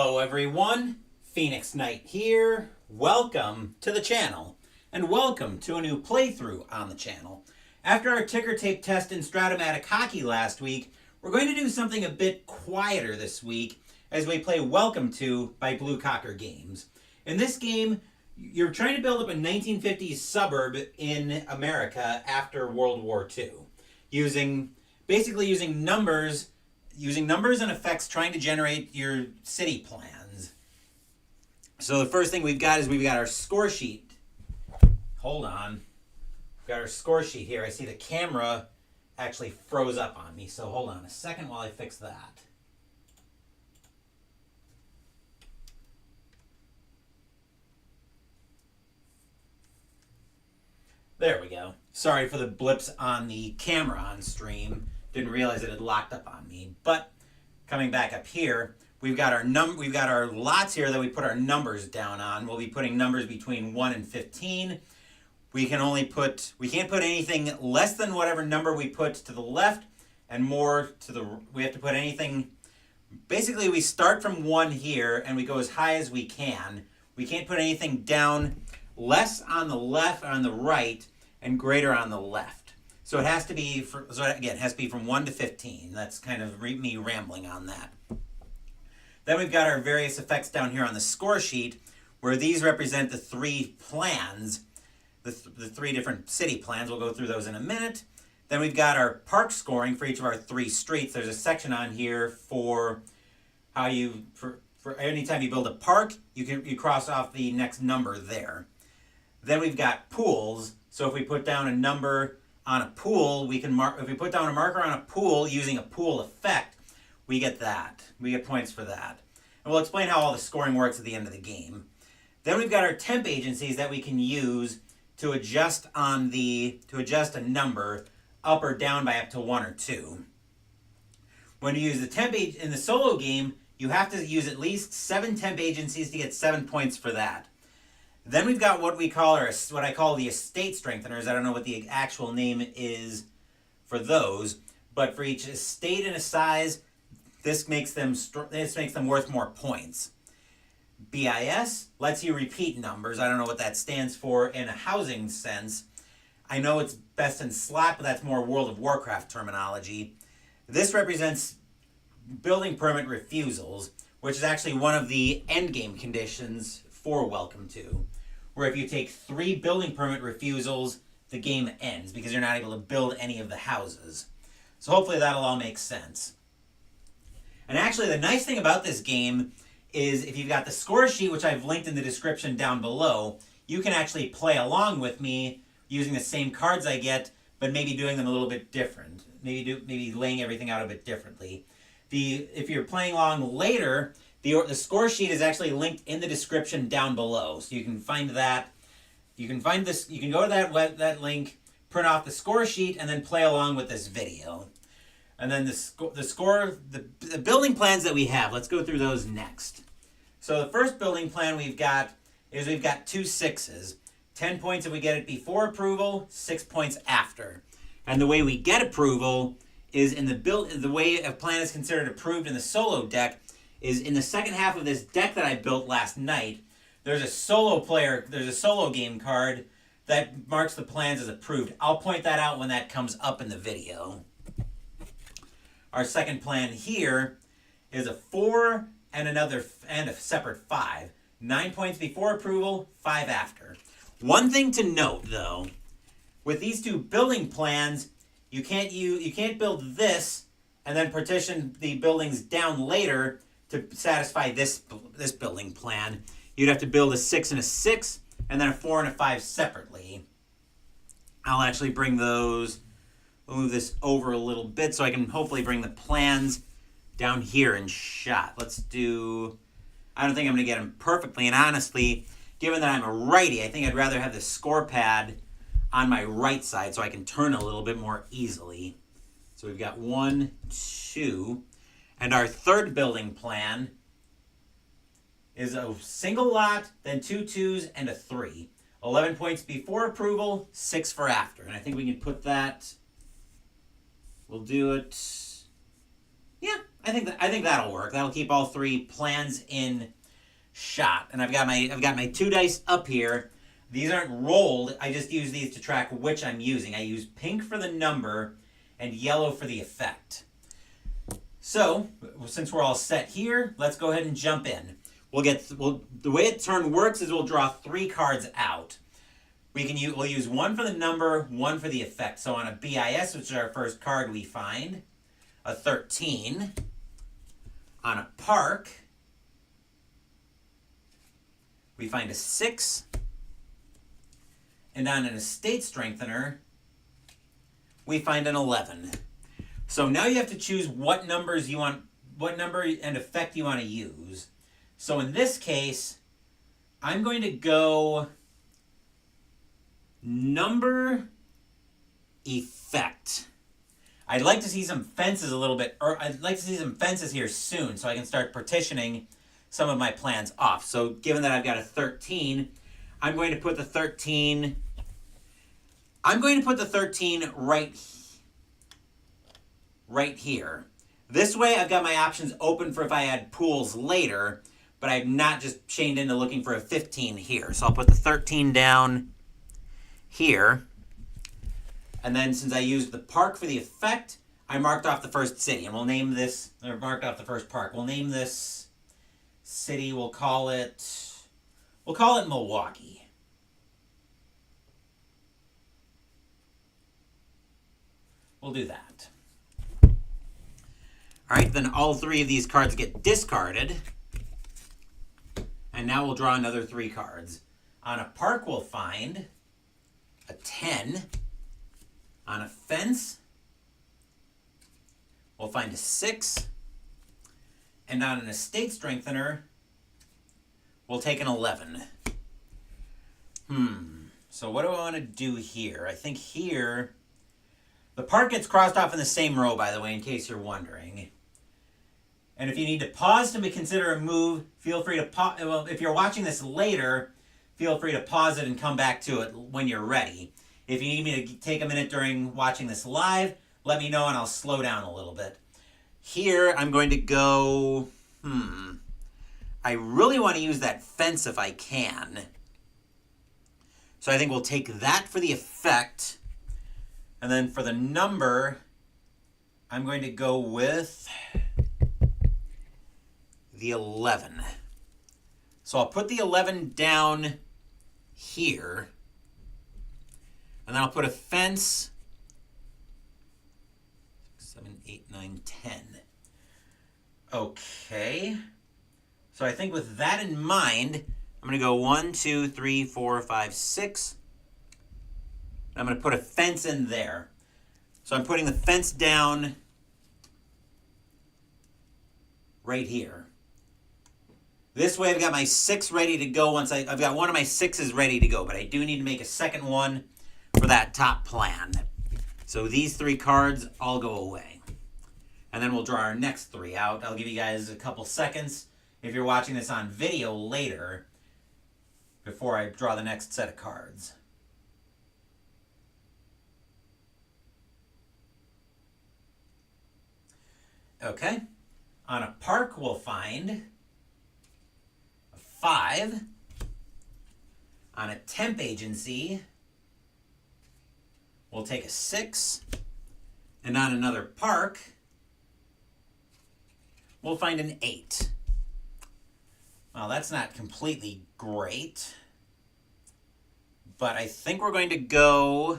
Hello everyone, Phoenix Knight here. Welcome to the channel, and welcome to a new playthrough on the channel. After our ticker tape test in Stratomatic Hockey last week, we're going to do something a bit quieter this week as we play Welcome To by Blue Cocker Games. In this game, you're trying to build up a 1950s suburb in America after World War II, basically using numbers and effects, trying to generate your city plans. So the first thing we've got our score sheet. Hold on. We've got our score sheet here. I see the camera actually froze up on me, so hold on a second while I fix that. There we go. Sorry for the blips on the camera on stream. Didn't realize it had locked up on me. But coming back up here, we've got our lots here that we put our numbers down on. We'll be putting numbers between 1 and 15. We can't put anything less than whatever number we put to the left, and more to the, we have to put anything, basically we start from 1 here and we go as high as we can. We can't put anything down less on the left or on the right and greater on the left. So it has to be, it has to be from 1 to 15. That's kind of me rambling on that. Then we've got our various effects down here on the score sheet, where these represent the 3 plans, the 3 different city plans. We'll go through those in a minute. Then we've got our park scoring for each of our 3 streets. There's a section on here for how you, for any time you build a park, you cross off the next number there. Then we've got pools. So if we put down a number on a pool, we can mark. If we put down a marker on a pool using a pool effect, we get that. We get points for that. And we'll explain how all the scoring works at the end of the game. Then we've got our temp agencies that we can use to adjust a number up or down by up to 1 or 2. When you use the temp in the solo game, you have to use at least 7 temp agencies to get 7 points for that. Then we've got what I call the estate strengtheners. I don't know what the actual name is for those, but for each estate and a size, this makes them worth more points. BIS lets you repeat numbers. I don't know what that stands for in a housing sense. I know it's best in slot, but that's more World of Warcraft terminology. This represents building permit refusals, which is actually one of the endgame conditions for Welcome To, where if you take 3 building permit refusals, the game ends because you're not able to build any of the houses. So hopefully that'll all make sense. And actually the nice thing about this game is if you've got the score sheet, which I've linked in the description down below, you can actually play along with me using the same cards I get, but maybe doing them a little bit different. Maybe laying everything out a bit differently. If you're playing along later, the score sheet is actually linked in the description down below, so you can find that. You can go to that link, print off the score sheet, and then play along with this video. And then the building plans that we have, let's go through those next. So the first building plan we've got 2 6s. 10 points if we get it before approval, 6 points after. And the way we get approval is the way a plan is considered approved in the solo deck is in the second half of this deck that I built last night. There's a solo game card that marks the plans as approved. I'll point that out when that comes up in the video. Our second plan here is a 4 and a separate 5. 9 points before approval, 5 after. One thing to note though, with these 2 building plans, you can't build this and then partition the buildings down later to satisfy this building plan. You'd have to build a 6 and a 6, and then a 4 and a 5 separately. I'll actually bring those, we'll move this over a little bit so I can hopefully bring the plans down here in shot. I don't think I'm gonna get them perfectly, and honestly, given that I'm a righty, I think I'd rather have the score pad on my right side so I can turn a little bit more easily. So we've got 1, 2, and our third building plan is a single lot, then 2 2s, and a 3. 11 points before approval, 6 for after. And I think we can put that, we'll do it, yeah, I think that'll work. That'll keep all three plans in shot. And I've got my 2 dice up here. These aren't rolled. I just use these to track which I'm using. I use pink for the number and yellow for the effect. So, since we're all set here, let's go ahead and jump in. The way a turn works is we'll draw 3 cards out. We'll use one for the number, one for the effect. So on a BIS, which is our first card, we find a 13. On a park, we find a 6. And on an estate strengthener, we find an 11. So now you have to choose what number and effect you want to use. So in this case, I'm going to go number effect. I'd like to see some fences I'd like to see some fences here soon so I can start partitioning some of my plans off. So given that I've got a 13, I'm going to put the 13 right here. This way I've got my options open for if I add pools later, but I'm not just chained into looking for a 15 here. So I'll put the 13 down here. And then since I used the park for the effect, I marked off the first city. And we'll name this, or marked off the first park. We'll name this city, we'll call it Milwaukee. We'll do that. All right, then all 3 of these cards get discarded. And now we'll draw another 3 cards. On a park, we'll find a 10. On a fence, we'll find a 6. And on an estate strengthener, we'll take an 11. So what do I want to do here? I think here, the park gets crossed off in the same row, by the way, in case you're wondering. And if you need to pause to consider a move, feel free to pause. Well, if you're watching this later, feel free to pause it and come back to it when you're ready. If you need me to take a minute during watching this live, let me know and I'll slow down a little bit. Here, I'm going to go, I really want to use that fence if I can. So I think we'll take that for the effect. And then for the number, I'm going to go with the 11. So I'll put the 11 down here. And then I'll put a fence. 7, 8, 9, 10. Okay. So I think with that in mind, I'm going to go 1, 2, 3, 4, 5, 6. I'm going to put a fence in there. So I'm putting the fence down right here. This way I've got my 6 ready to go. I've got one of my 6s ready to go, but I do need to make a second one for that top plan. So these 3 cards all go away. And then we'll draw our next 3 out. I'll give you guys a couple seconds if you're watching this on video later before I draw the next set of cards. Okay. On a park, we'll find a 5. On a temp agency, we'll take a 6. And on another park, we'll find an 8. Well, that's not completely great. But I think we're going to go...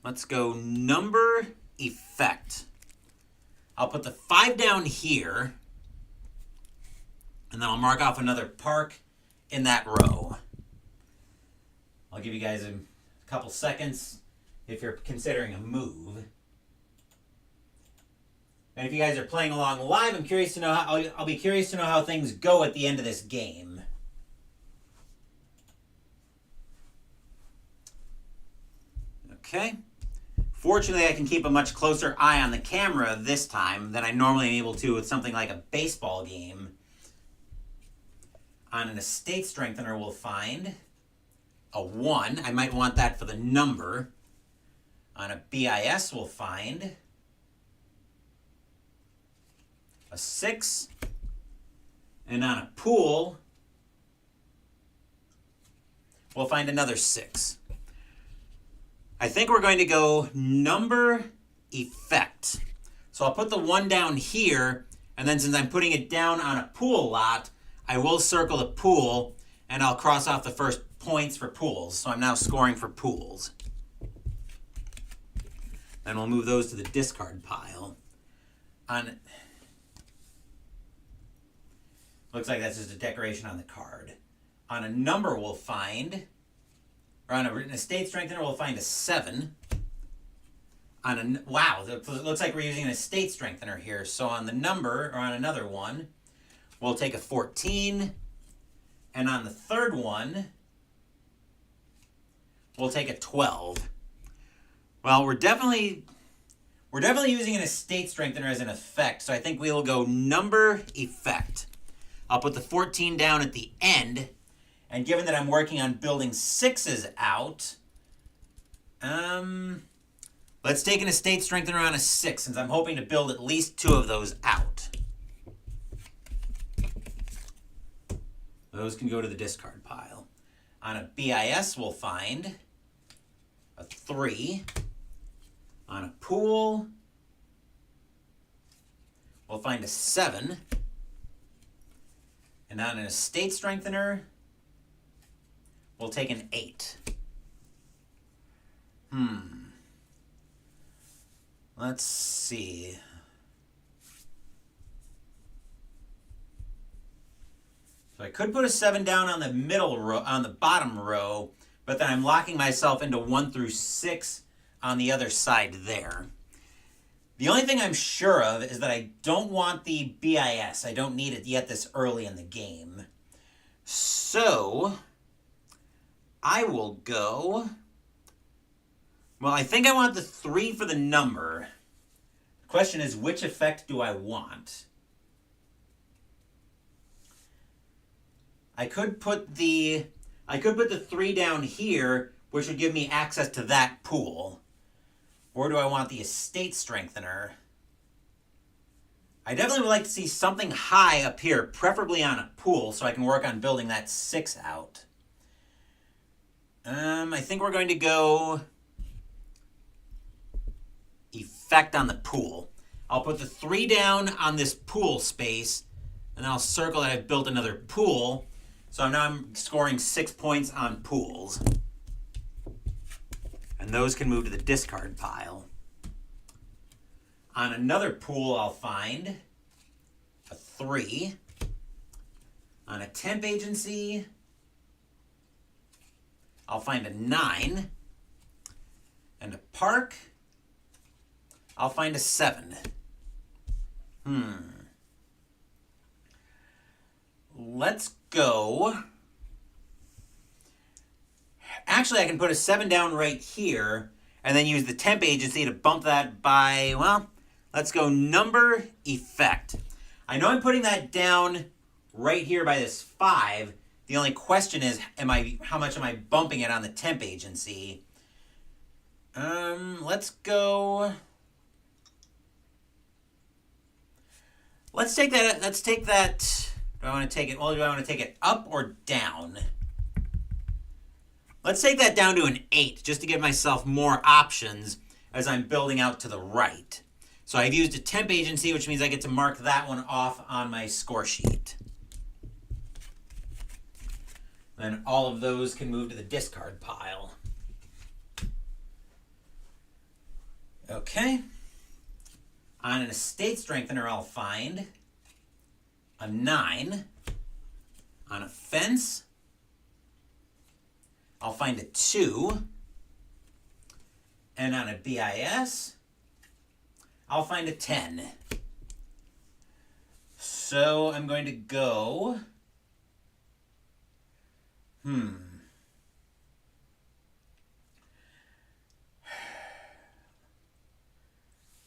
Let's go number effect. I'll put the 5 down here. And then I'll mark off another park in that row. I'll give you guys a couple seconds if you're considering a move. And if you guys are playing along live, I'm curious to know I'll be curious to know how things go at the end of this game. Okay. Fortunately, I can keep a much closer eye on the camera this time than I normally am able to with something like a baseball game. On an estate strengthener, we'll find a 1. I might want that for the number. On a BIS, we'll find a 6. And on a pool, we'll find another 6. I think we're going to go number effect. So I'll put the 1 down here, and then since I'm putting it down on a pool lot, I will circle the pool, and I'll cross off the first points for pools. So I'm now scoring for pools. Then we'll move those to the discard pile. Looks like that's just a decoration on the card. On a number we'll find, or on an estate strengthener we'll find a 7. Wow, it looks like we're using an estate strengthener here. So on the number, or on another one, we'll take a 14. And on the third one, we'll take a 12. Well, we're definitely using an estate strengthener as an effect, so I think we will go number effect. I'll put the 14 down at the end, and given that I'm working on building 6s out, let's take an estate strengthener on a 6, since I'm hoping to build at least 2 of those out. Those can go to the discard pile. On a BIS, we'll find a 3. On a pool, we'll find a 7. And on an estate strengthener, we'll take an 8. Let's see. So I could put a 7 down on the middle row, on the bottom row, but then I'm locking myself into 1 through 6 on the other side there. The only thing I'm sure of is that I don't want the BIS. I don't need it yet this early in the game. So I will go... Well, I think I want the 3 for the number. The question is, which effect do I want? I could put the 3 down here, which would give me access to that pool. Or do I want the estate strengthener? I definitely would like to see something high up here, preferably on a pool, so I can work on building that 6 out. I think we're going to go effect on the pool. I'll put the 3 down on this pool space, and then I'll circle that I've built another pool. So now I'm scoring 6 points on pools. And those can move to the discard pile. On another pool, I'll find a 3. On a temp agency, I'll find a 9. And a park, I'll find a 7. Let's go. Actually, I can put a 7 down right here and then use the temp agency to bump that by, well, let's go number effect. I know I'm putting that down right here by this 5. The only question is, how much am I bumping it on the temp agency? Let's go. Let's take that. Do I want to take it? Well, do I want to take it up or down? Let's take that down to an 8, just to give myself more options as I'm building out to the right. So I've used a temp agency, which means I get to mark that one off on my score sheet. Then all of those can move to the discard pile. Okay. On an estate strengthener, I'll find a 9. On a fence, I'll find a 2. And on a BIS, I'll find a 10. So I'm going to go...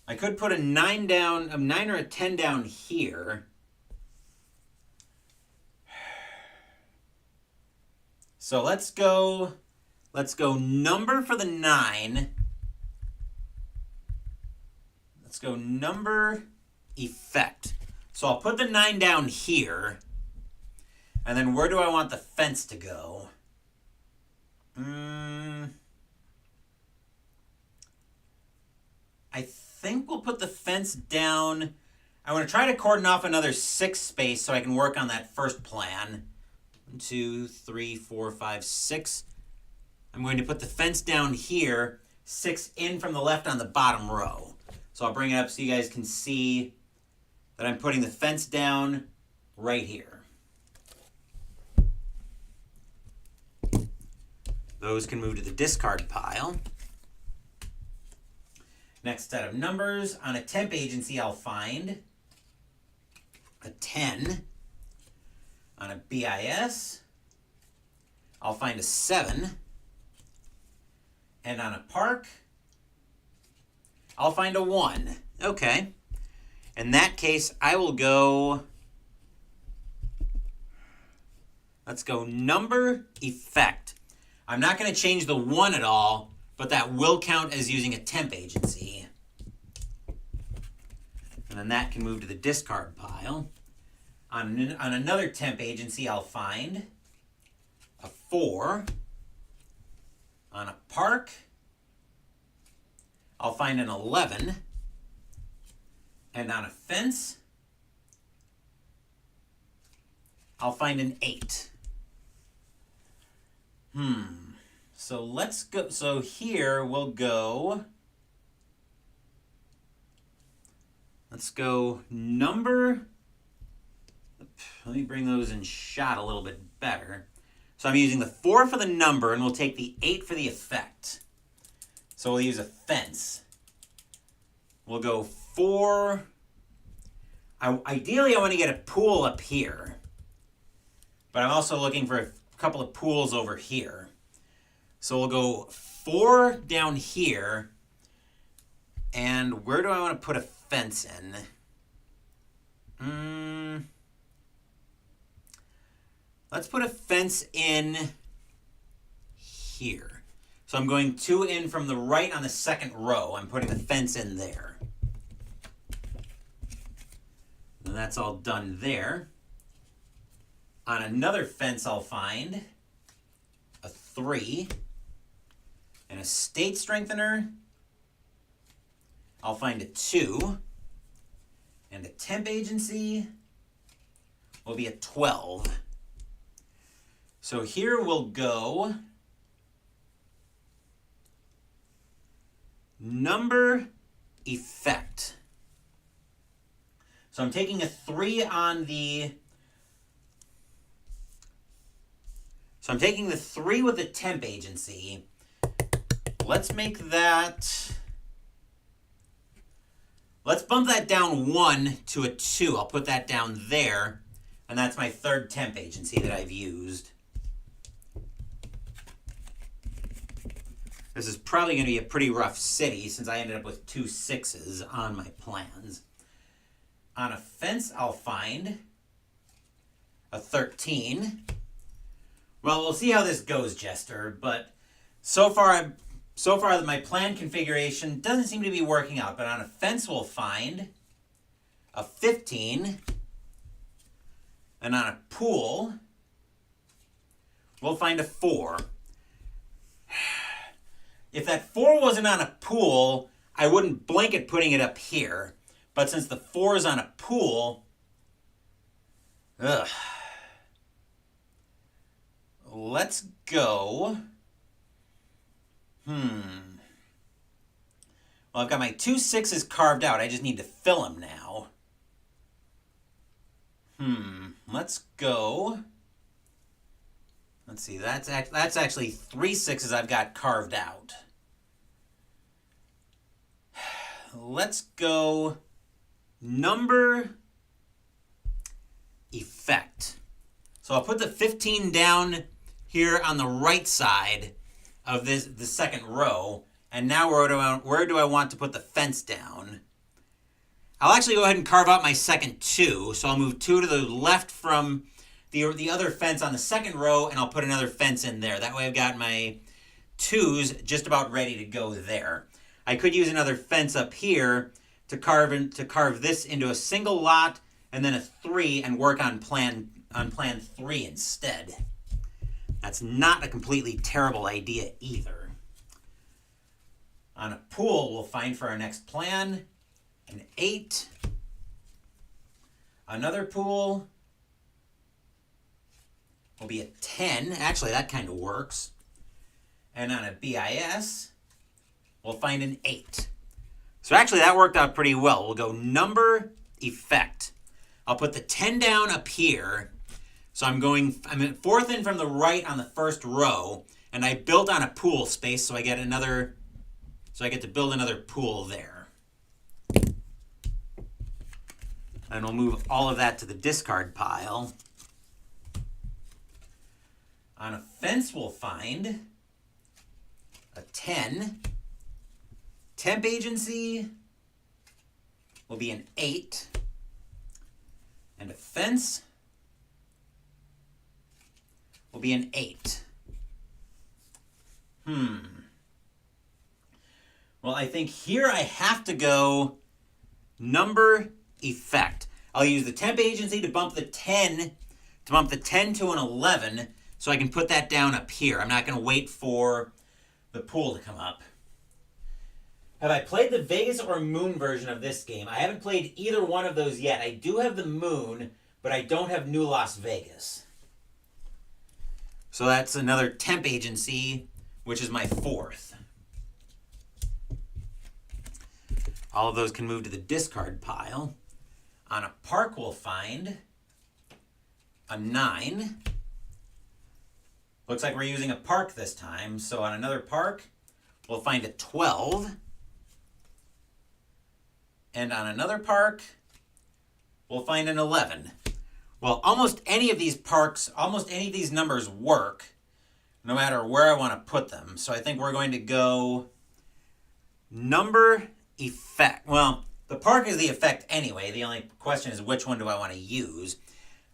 I could put a 9 down, a 9 or a 10 down here. So let's go number for the 9. Let's go number effect. So I'll put the 9 down here. And then where do I want the fence to go? I think we'll put the fence down. I want to try to cordon off another 6 space so I can work on that first plan. 1, 2, 3, 4, 5, 6. I'm going to put the fence down here, 6 in from the left on the bottom row. So I'll bring it up so you guys can see that I'm putting the fence down right here. Those can move to the discard pile. Next set of numbers. On a temp agency, I'll find a 10. On a BIS, I'll find a 7. And on a park, I'll find a 1. Okay. In that case, I will go... Let's go number effect. I'm not going to change the 1 at all, but that will count as using a temp agency. And then that can move to the discard pile. On another temp agency, I'll find a 4. On a park, I'll find an 11. And on a fence, I'll find an 8. So let's go. So here we'll go. Let's go number. Let me bring those in shot a little bit better. So I'm using the 4 for the number, and we'll take the 8 for the effect. So we'll use a fence. We'll go 4. Ideally, I want to get a pool up here. But I'm also looking for a couple of pools over here. So we'll go 4 down here. And where do I want to put a fence in? Let's put a fence in here. So I'm going 2 in from the right on the second row. I'm putting the fence in there. And that's all done there. On another fence, I'll find a 3 and a state strengthener. I'll find a 2 and a temp agency will be a 12. So here we'll go number effect. So I'm taking a 3 on the... So I'm taking the 3 with the temp agency. Let's make that... Let's bump that down 1 to a 2. I'll put that down there. And that's my 3rd temp agency that I've used. This is probably going to be a pretty rough city since I ended up with 2 6s on my plans. On a fence, I'll find a 13. Well, we'll see how this goes, Jester, but so far my plan configuration doesn't seem to be working out. But on a fence, we'll find a 15. And on a pool, we'll find a 4. If that 4 wasn't on a pool, I wouldn't blink at putting it up here. But since the 4 is on a pool, let's go. Well, I've got my 2 6s carved out. I just need to fill them now. Let's go. Let's see. That's actually 3 6s I've got carved out. Let's go number effect. So I'll put the 15 down here on the right side of the second row. And now where do I want to put the fence down? I'll actually go ahead and carve out my second 2. So I'll move 2 to the left from the other fence on the second row, and I'll put another fence in there. That way I've got my 2s just about ready to go there. I could use another fence up here to carve this into a single lot and then a 3 and work on plan 3 instead. That's not a completely terrible idea either. On a pool, we'll find for our next plan an 8. Another pool will be a 10. Actually, that kind of works. And on a BIS, we'll find an 8. So actually, that worked out pretty well. We'll go number, effect. I'll put the 10 down up here. So I'm at fourth in from the right on the first row, and I built on a pool space, so I get to build another pool there. And we'll move all of that to the discard pile. On a fence, we'll find a 10. Temp agency will be an 8. And a fence will be an 8. Well, I think here I have to go number, effect. I'll use the temp agency to bump the 10 to an 11, so I can put that down up here. I'm not going to wait for the pool to come up. Have I played the Vegas or Moon version of this game? I haven't played either one of those yet. I do have the Moon, but I don't have New Las Vegas. So that's another temp agency, which is my 4th. All of those can move to the discard pile. On a park, we'll find a 9. Looks like we're using a park this time. So on another park, we'll find a 12. And on another park, we'll find an 11. Well, almost any of these numbers work, no matter where I want to put them. So I think we're going to go number, effect. Well, the park is the effect anyway. The only question is which one do I want to use.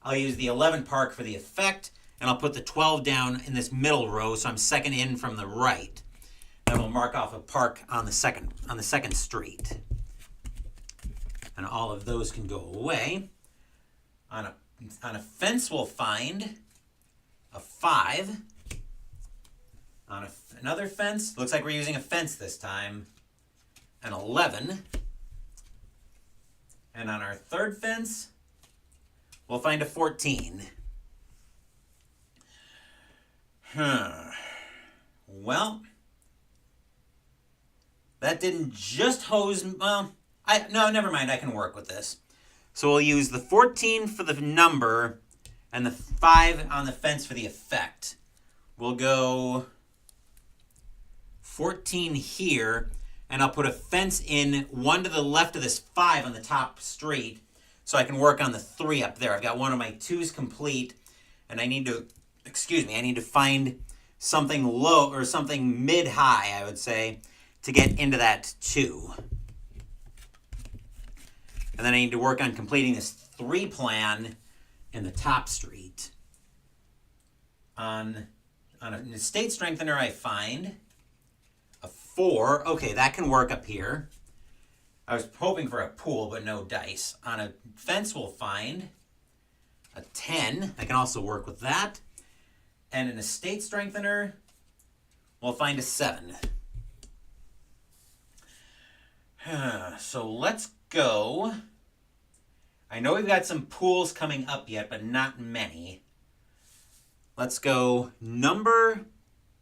I'll use the 11 park for the effect, and I'll put the 12 down in this middle row, so I'm second in from the right. Then we'll mark off a park on the second street. And all of those can go away. On a fence, we'll find a 5. On another fence, looks like we're using a fence this time, an 11. And on our third fence, we'll find a 14. Well, that didn't just hose... Well, no, never mind. I can work with this. So we'll use the 14 for the number and the 5 on the fence for the effect. We'll go 14 here, and I'll put a fence in one to the left of this 5 on the top street so I can work on the 3 up there. I've got one of my 2s complete, and I need to find something low or something mid-high, I would say, to get into that 2. And then I need to work on completing this 3 plan in the top street. On an estate strengthener, I find a 4. Okay, that can work up here. I was hoping for a pool, but no dice. On a fence, we'll find a 10. I can also work with that. And an estate strengthener, we'll find a 7. So let's go. I know we've got some pools coming up yet, but not many. Let's go number,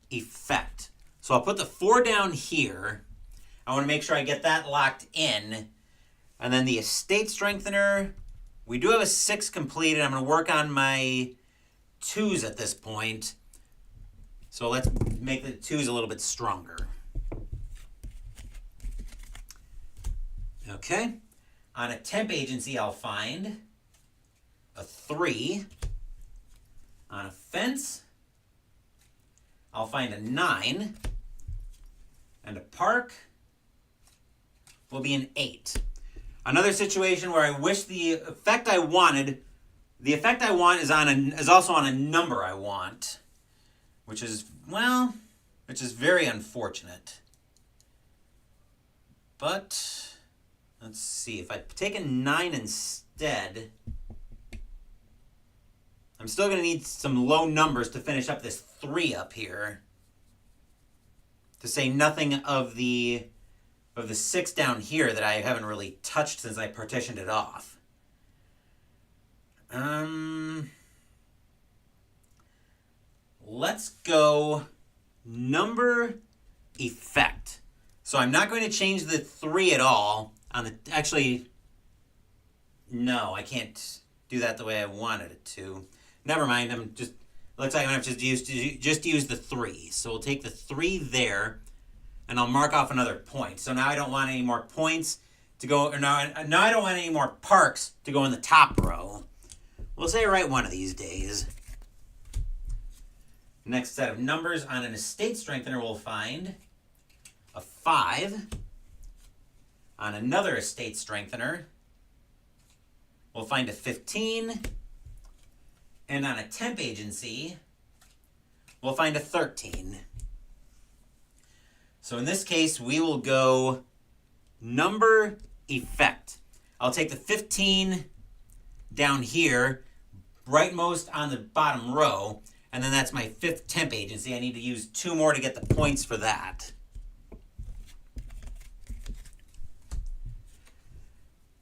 effect. So I'll put the 4 down here. I want to make sure I get that locked in. And then the estate strengthener, we do have a 6 completed. I'm going to work on my 2s at this point. So let's make the 2s a little bit stronger. Okay. On a temp agency, I'll find a 3. On a fence, I'll find a 9. And a park will be an 8. Another situation where I wish the effect I want is also on a number I want, which is very unfortunate. But Let's see, if I take a 9 instead, I'm still going to need some low numbers to finish up this 3 up here. To say nothing of the 6 down here that I haven't really touched since I partitioned it off. Let's go number effect. So I'm not going to change the 3 at all. Actually, no, I can't do that the way I wanted it to. Never mind. Looks like I'm going to have to just use the 3. So we'll take the 3 there, and I'll mark off another point. So now I don't want any more points to go. Or now I don't want any more parks to go in the top row. We'll say right one of these days. Next set of numbers on an estate strengthener, we'll find a 5. On another estate strengthener, we'll find a 15. And on a temp agency, we'll find a 13. So in this case, we will go number effect. I'll take the 15 down here, rightmost on the bottom row, and then that's my 5th temp agency. I need to use 2 more to get the points for that.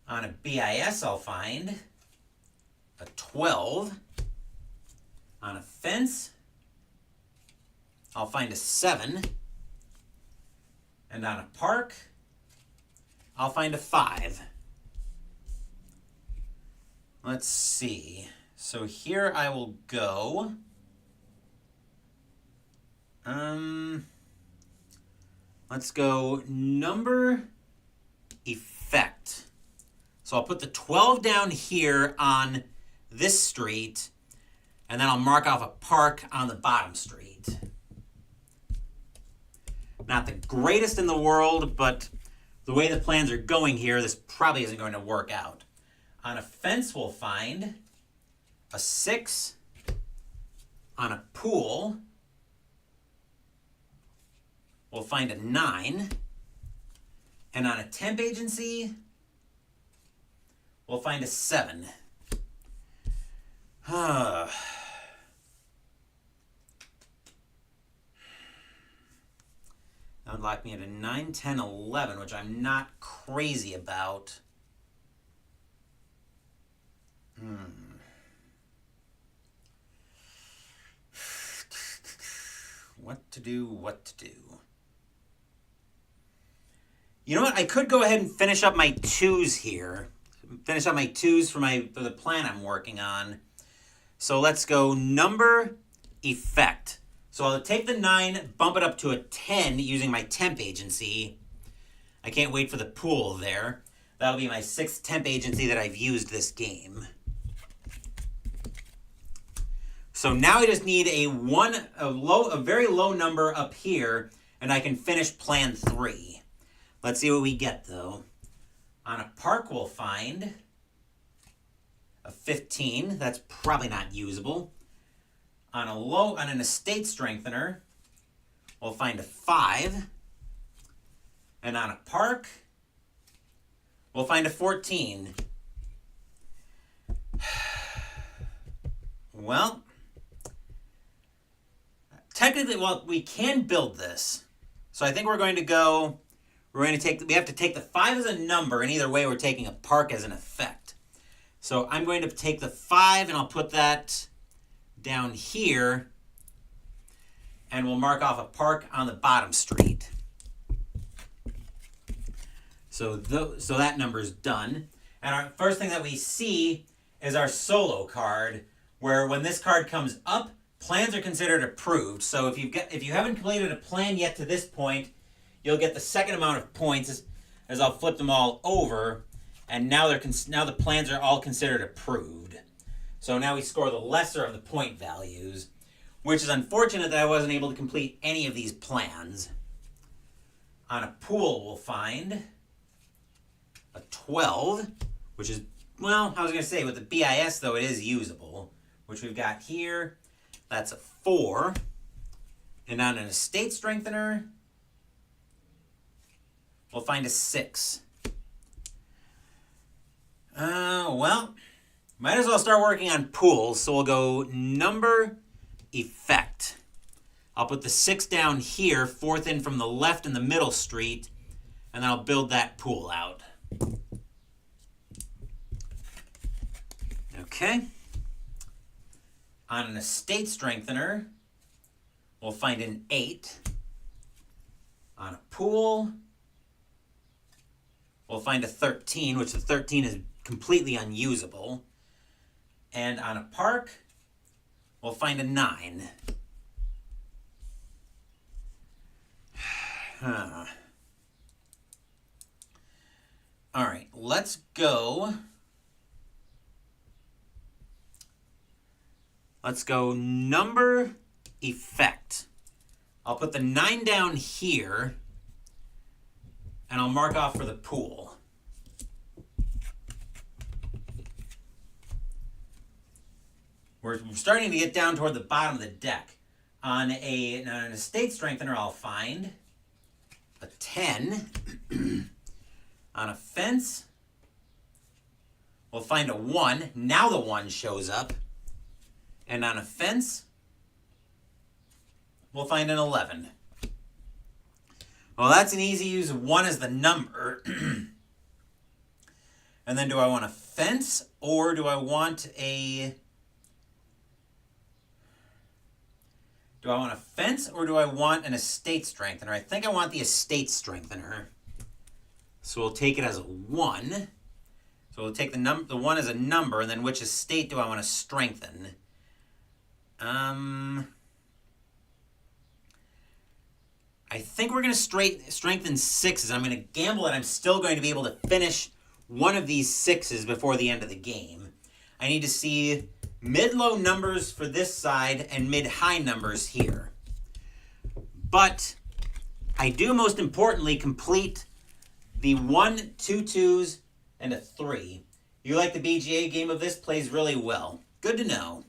On a BIS, I'll find a 12. On a fence, I'll find a 7. And on a park, I'll find a 5. Let's see. So here I will go. Let's go number effect. So I'll put the 12 down here on this street, and then I'll mark off a park on the bottom street. Not the greatest in the world, but the way the plans are going here, this probably isn't going to work out. On a fence, we'll find a 6. On a pool, we'll find a 9. And on a temp agency, we'll find a 7. That would lock me at a 9, 10, 11, which I'm not crazy about. What to do. You know what? I could go ahead and finish up my 2s here. Finish up my 2s for the plan I'm working on. So let's go number effect. So I'll take the 9, bump it up to a 10 using my temp agency. I can't wait for the pool there. That'll be my 6th temp agency that I've used this game. So now I just need a very low number up here, and I can finish plan 3. Let's see what we get though. On a park, we'll find a 15. That's probably not usable. On an estate strengthener, we'll find a 5. And on a park, we'll find a 14. Well, technically, we can build this. So I think we have to take the 5 as a number, and either way we're taking a park as an effect. So I'm going to take the 5 and I'll put that down here, and we'll mark off a park on the bottom street. So that number's done. And our first thing that we see is our solo card, where when this card comes up, plans are considered approved. So if you haven't completed a plan yet to this point, you'll get the second amount of points as I'll flip them all over, and now the plans are all considered approved. So now we score the lesser of the point values, which is unfortunate that I wasn't able to complete any of these plans. On a pool, we'll find a 12, which is, well, I was going to say with the BIS though, it is usable, which we've got here. That's a 4. And on an estate strengthener, we'll find a 6. Oh, well, might as well start working on pools. So we'll go number effect. I'll put the 6 down here, 4th in from the left in the middle street, and then I'll build that pool out. Okay. On an estate strengthener, we'll find an 8. On a pool, we'll find a 13, which the 13 is completely unusable. And on a park, we'll find a 9. All right, let's go. Let's go number effect. I'll put the 9 down here, and I'll mark off for the pool. We're starting to get down toward the bottom of the deck. On an estate strengthener, I'll find a 10. On a fence, we'll find a 1. Now the 1 shows up. And on a fence, we'll find an 11. Well, that's an easy use of 1 as the number. And then do I want a fence or do I want a... Do I want a fence or do I want an estate strengthener? I think I want the estate strengthener. So we'll take it as a 1. So we'll take the 1 as a number, and then which estate do I want to strengthen? I think we're going to strengthen 6s. I'm going to gamble that I'm still going to be able to finish one of these 6s before the end of the game. I need to see mid-low numbers for this side and mid-high numbers here. But I do most importantly complete the 1, 2 2s, and a 3. You like the BGA game of this? Plays really well. Good to know.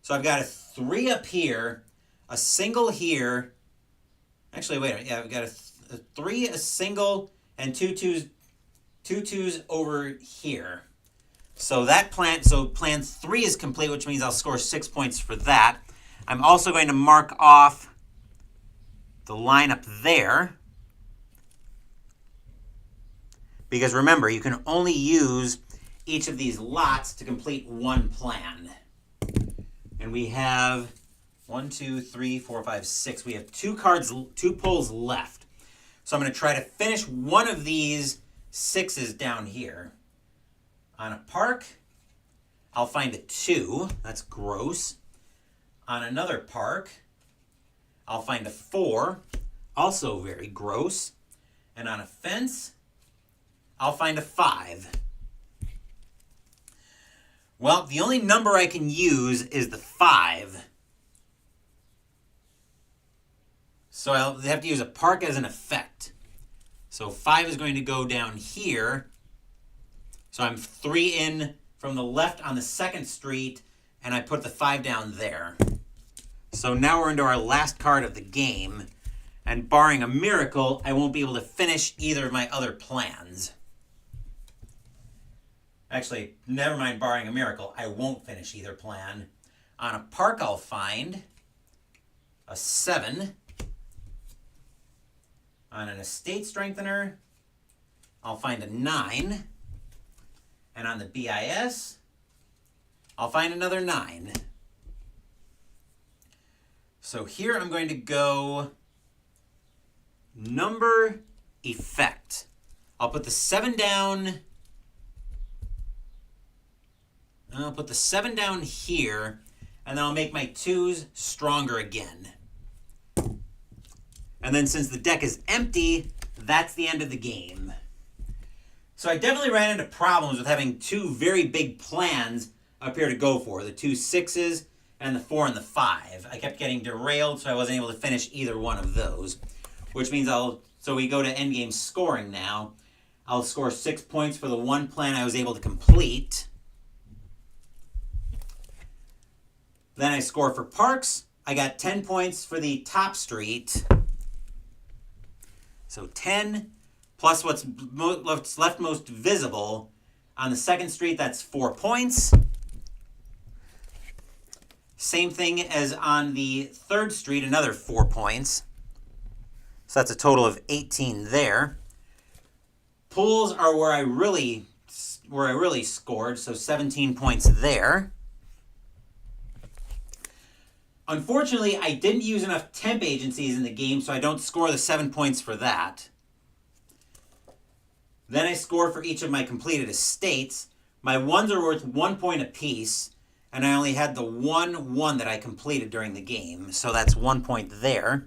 So I've got a 3 up here, a single here. Actually, wait a minute. Yeah, I've got a 3, a single, and 2 2s over here. So plan 3 is complete, which means I'll score 6 points for that. I'm also going to mark off the line up there. Because remember, you can only use each of these lots to complete one plan. And we have 1, 2, 3, 4, 5, 6. We have 2 poles left. So I'm going to try to finish one of these 6s down here. On a park, I'll find a 2. That's gross. On another park, I'll find a 4. Also very gross. And on a fence, I'll find a 5. Well, the only number I can use is the 5. So I'll have to use a park as an effect. So 5 is going to go down here. So I'm 3 in from the left on the 2nd street, and I put the 5 down there. So now we're into our last card of the game, and barring a miracle, I won't be able to finish either of my other plans. Actually, never mind barring a miracle, I won't finish either plan. On a park, I'll find a 7. On an estate strengthener, I'll find a 9. And on the BIS, I'll find another 9. So here I'm going to go number effect. I'll put the 7 down. I'll put the 7 down here, and then I'll make my 2s stronger again. And then since the deck is empty, that's the end of the game. So I definitely ran into problems with having 2 very big plans up here to go for. The 2 6s and the 4 and the 5. I kept getting derailed, so I wasn't able to finish either one of those. Which means so we go to endgame scoring now. I'll score 6 points for the one plan I was able to complete. Then I score for parks. I got 10 points for the top street. So 10 plus what's left most visible, On the second street, that's 4 points. Same thing as on the third street, another 4 points. So that's a total of 18 there. Pools are where I really scored, so 17 points there. Unfortunately, I didn't use enough temp agencies in the game, so I don't score the 7 points for that. Then I score for each of my completed estates. My ones are worth 1 point apiece, and I only had the one that I completed during the game, so that's 1 point there.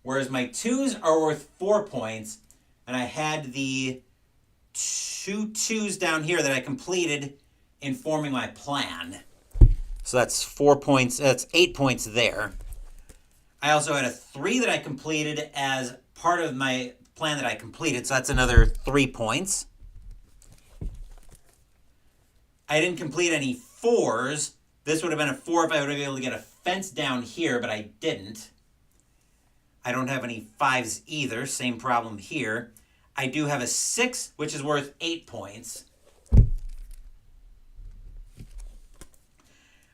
Whereas my twos are worth 4 points, and I had the 2 twos down here that I completed in forming my plan. So that's 4 points, that's 8 points there. I also had a 3 that I completed as part of my plan that I completed, so that's another 3 points. I didn't complete any 4s. This would have been a 4 if I would have been able to get a fence down here, but I didn't. I don't have any 5s either, same problem here. I do have a 6, which is worth 8 points.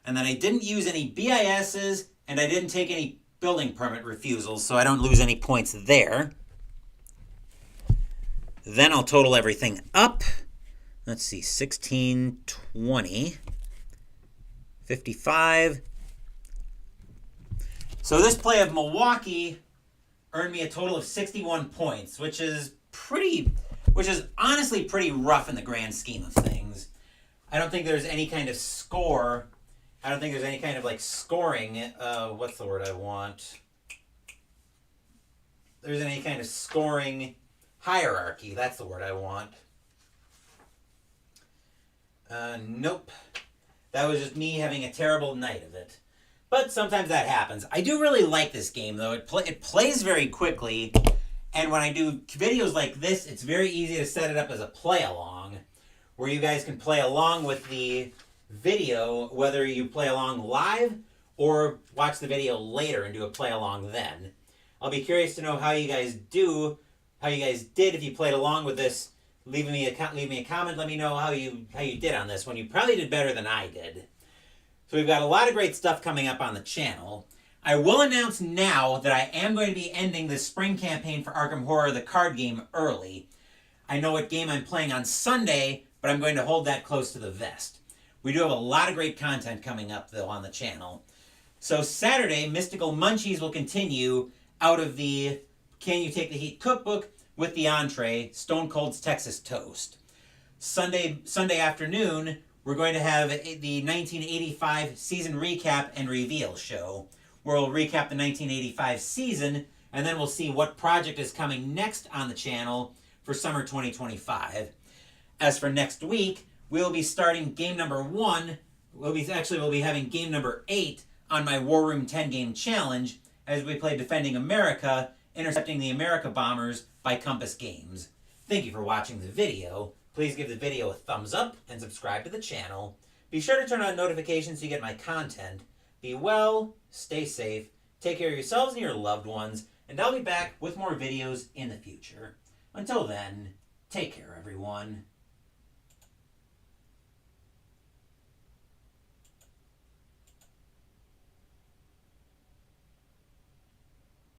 And then I didn't use any BISs, and I didn't take any building permit refusals, so I don't lose any points there. Then I'll total everything up. Let's see, 16, 20, 55. So this play of Milwaukee earned me a total of 61 points, which is honestly pretty rough in the grand scheme of things. I don't think there's any kind of score. I don't think there's any kind of like scoring. What's the word I want? There's any kind of scoring hierarchy. That's the word I want. Nope. That was just me having a terrible night of it. But sometimes that happens. I do really like this game, though. It plays very quickly. And when I do videos like this, it's very easy to set it up as a play-along, where you guys can play along with the video, whether you play along live or watch the video later and do a play-along then. I'll be curious to know how you guys did if you played along with this. Leave me a comment. Let me know how you did on this one. You probably did better than I did. So we've got a lot of great stuff coming up on the channel. I will announce now that I am going to be ending the spring campaign for Arkham Horror, the card game, early. I know what game I'm playing on Sunday, but I'm going to hold that close to the vest. We do have a lot of great content coming up, though, on the channel. So Saturday, Mystical Munchies will continue out of the Can You Take the Heat cookbook with the entree, Stone Cold's Texas Toast. Sunday afternoon, we're going to have the 1985 season recap and reveal show, where we'll recap the 1985 season, and then we'll see what project is coming next on the channel for summer 2025. As for next week, we'll be starting game number 1. We'll be having game number 8 on my War Room 10 game challenge as we play Defending America, Intercepting the America Bombers by Compass Games. Thank you for watching the video. Please give the video a thumbs up and subscribe to the channel. Be sure to turn on notifications so you get my content. Be well, stay safe, take care of yourselves and your loved ones, and I'll be back with more videos in the future. Until then, take care, everyone.